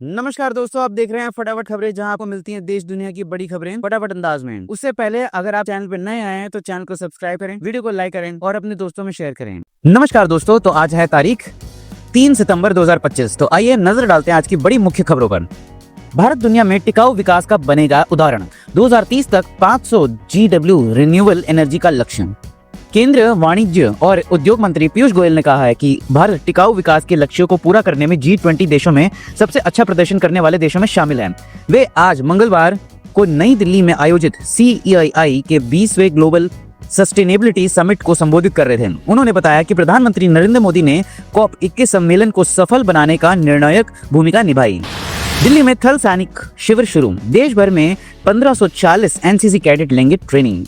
नमस्कार दोस्तों, आप देख रहे हैं फटाफट खबरें, जहां आपको मिलती हैं देश दुनिया की बड़ी खबरें फटाफट अंदाज में। उससे पहले अगर आप चैनल पर नए आए हैं तो चैनल को सब्सक्राइब करें, वीडियो को लाइक करें और अपने दोस्तों में शेयर करें। नमस्कार दोस्तों, तो आज है तारीख 3 सितंबर 2025। तो आइए नजर डालते हैं आज की बड़ी मुख्य खबरों पर। भारत दुनिया में टिकाऊ विकास का बनेगा उदाहरण, 2030 तक 500 GW रिन्यूएबल एनर्जी का लक्ष्य। केंद्रीय वाणिज्य और उद्योग मंत्री पीयूष गोयल ने कहा है कि भारत टिकाऊ विकास के लक्ष्यों को पूरा करने में G20 देशों में सबसे अच्छा प्रदर्शन करने वाले देशों में शामिल हैं। वे आज मंगलवार को नई दिल्ली में आयोजित CEI के 20वें ग्लोबल सस्टेनेबिलिटी समिट को संबोधित कर रहे थे। उन्होंने बताया कि प्रधानमंत्री नरेंद्र मोदी ने COP21 सम्मेलन को सफल बनाने का निर्णायक भूमिका निभाई। दिल्ली में थल सैनिक शिविर शुरू, देश भर में 1540 NCC कैडेट लेंगे ट्रेनिंग।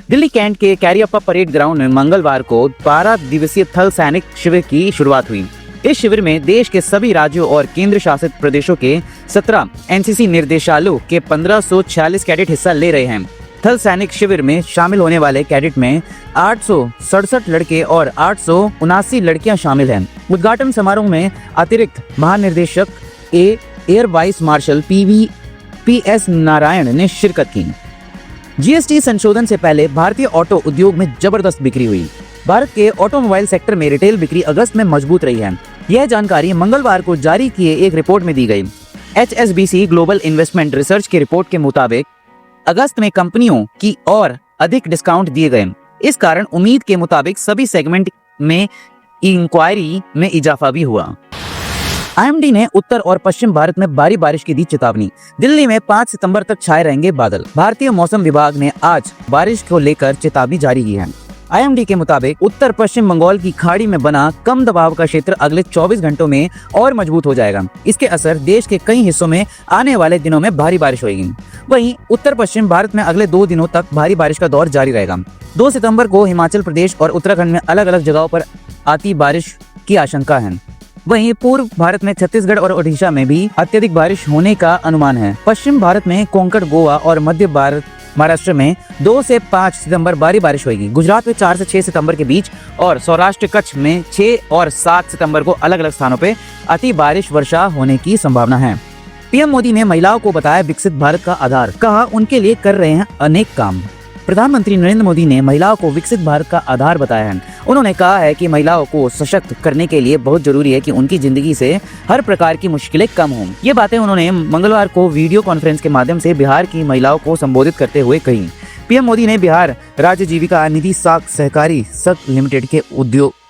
दिल्ली कैंट के कैरियप्पा परेड ग्राउंड में मंगलवार को 12 दिवसीय थल सैनिक शिविर की शुरुआत हुई। इस शिविर में देश के सभी राज्यों और केंद्र शासित प्रदेशों के 17 NCC निर्देशालयों के 1546 कैडेट हिस्सा ले रहे हैं। थल सैनिक शिविर में शामिल होने वाले कैडेट में 867 लड़के और 879 लड़कियां शामिल हैं। उद्घाटन समारोह में अतिरिक्त महानिदेशक air vice marshal PS Narayan ने शिरकत की। GST संशोधन से पहले भारतीय ऑटो उद्योग में जबरदस्त बिक्री हुई। भारत के ऑटोमोबाइल सेक्टर में रिटेल बिक्री अगस्त में मजबूत रही है। यह जानकारी मंगलवार को जारी किए एक रिपोर्ट में दी गई। HSBC ग्लोबल इन्वेस्टमेंट रिसर्च की रिपोर्ट के मुताबिक अगस्त में कंपनियों की और अधिक डिस्काउंट दिए गए। इस कारण उम्मीद के मुताबिक सभी सेगमेंट में इंक्वायरी में इजाफा भी हुआ। IMD ने उत्तर और पश्चिम भारत में भारी बारिश की दी चेतावनी। दिल्ली में 5 सितंबर तक छाए रहेंगे बादल। भारतीय मौसम विभाग ने आज बारिश को लेकर चेतावनी जारी की है। IMD के मुताबिक उत्तर पश्चिम बंगाल की खाड़ी में बना कम दबाव का क्षेत्र अगले 24 घंटों में और मजबूत हो जाएगा। इसके असर देश के कई हिस्सों में आने वाले दिनों में भारी बारिश होगी। वहीं उत्तर पश्चिम भारत में अगले 2 दिनों तक भारी बारिश का दौर जारी रहेगा। 2 सितंबर को हिमाचल प्रदेश और उत्तराखंड में अलग अलग जगहों पर आती बारिश की आशंका है। वहीं पूर्व भारत में छत्तीसगढ़ और ओडिशा में भी अत्यधिक बारिश होने का अनुमान है। पश्चिम भारत में कोंकण, गोवा और मध्य भारत महाराष्ट्र में 2 से 5 सितंबर भारी बारिश होगी। गुजरात में 4 से 6 सितंबर के बीच और सौराष्ट्र कच्छ में 6 और 7 सितंबर को अलग अलग स्थानों पर अति बारिश वर्षा होने की संभावना है। PM मोदी ने महिलाओं को बताया विकसित भारत का आधार, कहा उनके लिए कर रहे हैं अनेक काम। प्रधानमंत्री नरेंद्र मोदी ने महिलाओं को विकसित भारत का आधार बताया है। उन्होंने कहा है कि महिलाओं को सशक्त करने के लिए बहुत जरूरी है कि उनकी जिंदगी से हर प्रकार की मुश्किलें कम हों। ये बातें उन्होंने मंगलवार को वीडियो कॉन्फ्रेंस के माध्यम से बिहार की महिलाओं को संबोधित करते हुए कही। PM मोदी ने बिहार राज्य जीविका निधि साख सहकारी संघ लिमिटेड के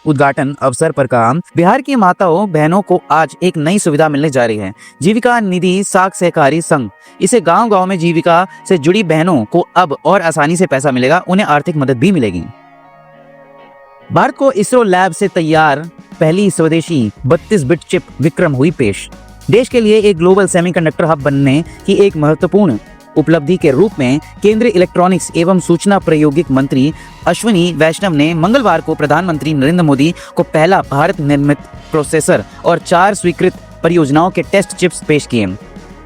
उद्घाटन अवसर पर कहा, बिहार की माताओं बहनों को आज एक नई सुविधा मिलने जा रही है, जीविका निधि साख सहकारी संघ। इसे गांव-गांव में जीविका से जुड़ी बहनों को अब और आसानी से पैसा मिलेगा, उन्हें आर्थिक मदद भी मिलेगी। भारत को इसरो लैब से तैयार पहली स्वदेशी 32 बिट चिप विक्रम हुई पेश। देश के लिए एक ग्लोबल सेमीकंडक्टर हब बनने की एक महत्वपूर्ण उपलब्धि के रूप में केंद्रीय इलेक्ट्रॉनिक्स एवं सूचना प्रौद्योगिकी मंत्री अश्विनी वैष्णव ने मंगलवार को प्रधानमंत्री नरेंद्र मोदी को पहला भारत निर्मित प्रोसेसर और 4 स्वीकृत परियोजनाओं के टेस्ट चिप्स पेश किए।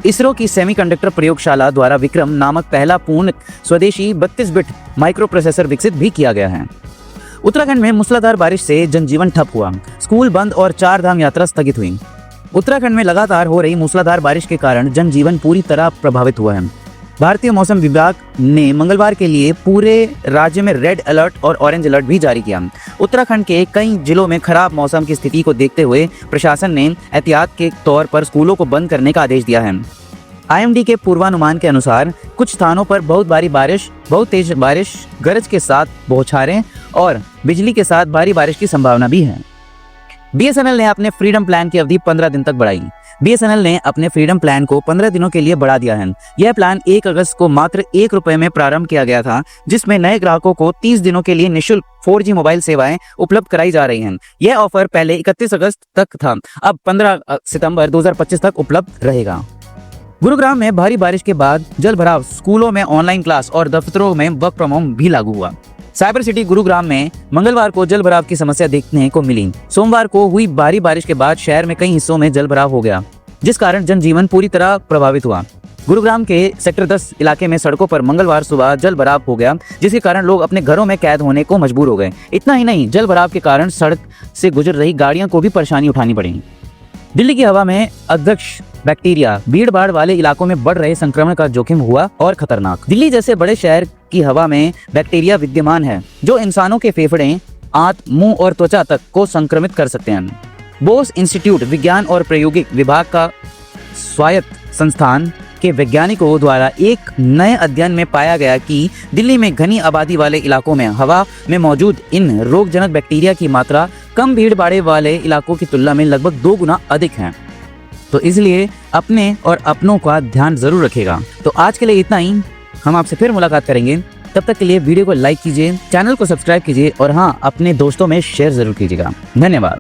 इसरो की सेमीकंडक्टर प्रयोगशाला द्वारा विक्रम नामक पहला पूर्ण स्वदेशी 32 बिट माइक्रो प्रोसेसर विकसित भी किया गया है। उत्तराखंड में मूसलाधार बारिश से जनजीवन ठप हुआ, स्कूल बंद और 4 धाम यात्रा स्थगित हुई। उत्तराखंड में लगातार हो रही मूसलाधार बारिश के कारण जनजीवन पूरी तरह प्रभावित हुआ है। भारतीय मौसम विभाग ने मंगलवार के लिए पूरे राज्य में रेड अलर्ट और ऑरेंज अलर्ट भी जारी किया। उत्तराखंड के कई जिलों में खराब मौसम की स्थिति को देखते हुए प्रशासन ने एहतियात के तौर पर स्कूलों को बंद करने का आदेश दिया है। IMD के पूर्वानुमान के अनुसार कुछ स्थानों पर बहुत तेज बारिश, गरज के साथ बौछारें और बिजली के साथ भारी बारिश की संभावना भी है। BSNL ने अपने फ्रीडम प्लान की अवधि 15 दिन तक बढ़ाई। BSNL ने अपने फ्रीडम प्लान को 15 दिनों के लिए बढ़ा दिया है। यह प्लान 1 अगस्त को मात्र ₹1 में प्रारंभ किया गया था, जिसमें नए ग्राहकों को 30 दिनों के लिए निःशुल्क 4G मोबाइल सेवाएं उपलब्ध कराई जा रही हैं। यह ऑफर पहले 31 अगस्त तक था, अब 15 सितंबर 2025 तक उपलब्ध रहेगा। गुरुग्राम में भारी बारिश के बाद जलभराव, स्कूलों में ऑनलाइन क्लास और दफ्तरों में वर्क फ्रॉम होम भी लागू हुआ। साइबर सिटी गुरुग्राम में मंगलवार को जलभराव की समस्या देखने को मिली। सोमवार को हुई भारी बारिश के बाद शहर में कई हिस्सों में जलभराव हो गया, जिस कारण जनजीवन पूरी तरह प्रभावित हुआ। गुरुग्राम के सेक्टर 10 इलाके में सड़कों पर मंगलवार सुबह जलभराव हो गया, जिसके कारण लोग अपने घरों में कैद होने को मजबूर हो गए। इतना ही नहीं, जलभराव के कारण सड़क से गुजर रही गाड़ियों को भी परेशानी उठानी पड़ी। दिल्ली की हवा में अध्यक्ष बैक्टीरिया भीड़ भाड़ वाले इलाकों में बढ़ रहे संक्रमण का जोखिम हुआ और खतरनाक। दिल्ली जैसे बड़े शहर की हवा में बैक्टीरिया विद्यमान है जो इंसानों के फेफड़े, आंत, मुंह और त्वचा तक को संक्रमित कर सकते हैं। बोस इंस्टीट्यूट विज्ञान और प्रायोगिक विभाग का स्वायत्त संस्थान के वैज्ञानिकों द्वारा एक नए अध्ययन में पाया गया कि दिल्ली में घनी आबादी वाले इलाकों में हवा में मौजूद इन रोगजनक बैक्टीरिया की मात्रा कम भीड़ भाड़ वाले इलाकों की तुलना में लगभग 2 गुना अधिक है। तो इसलिए अपने और अपनों का ध्यान जरूर रखिएगा। तो आज के लिए इतना ही, हम आपसे फिर मुलाकात करेंगे। तब तक के लिए वीडियो को लाइक कीजिए, चैनल को सब्सक्राइब कीजिए और हाँ, अपने दोस्तों में शेयर जरूर कीजिएगा। धन्यवाद।